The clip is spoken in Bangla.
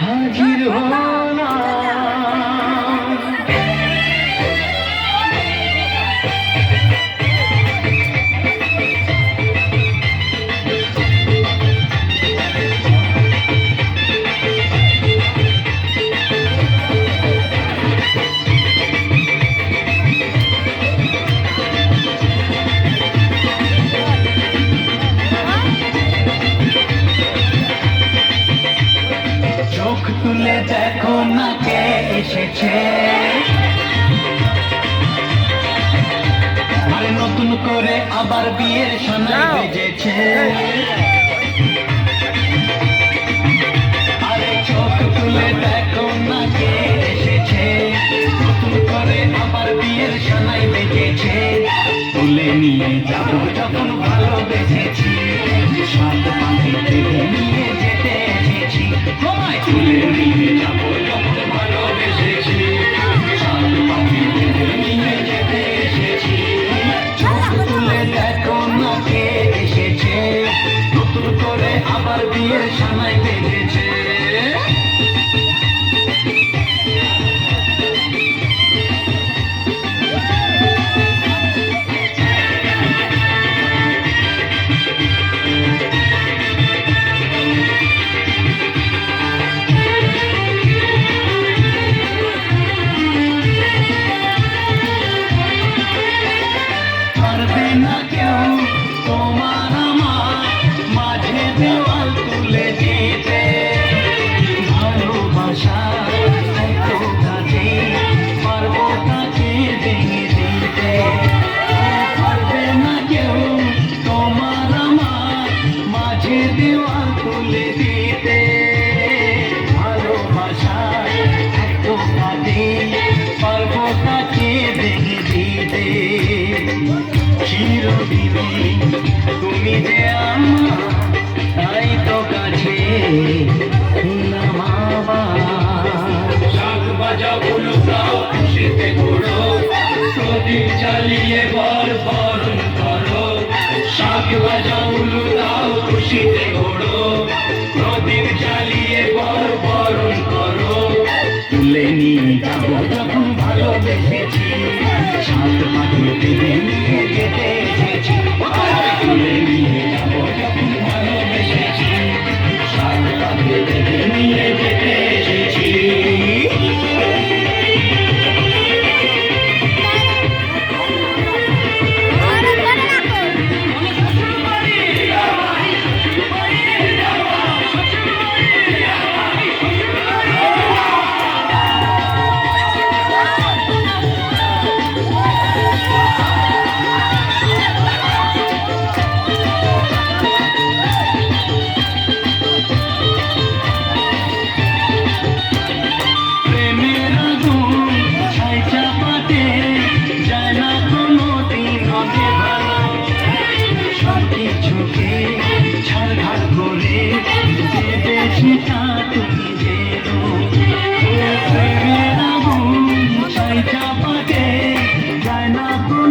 হাজির হলাম। চোখ তুলে দেখো না কে এসেছে, আরে নতুন করে আবার বিয়ের সানাই বেজেছে। আরে চোখ তুলে দেখো না কে এসেছে, নতুন করে আবার বিয়ের সানাই বেজেছে। তুলে নিয়ে যাবো যখন ভালোবেসেছি, সাত পাখিতে নিয়ে যেতে এসেছি। তোমায় তুলে নিয়ে যাবো যখন ভালোবেসেছি, সাত পাখিতে নিয়ে যেতে এসেছি। চোখ তুলে দেখো না কে এসেছে, নতুন করে আবার বিয়ের সানাই বেজেছে।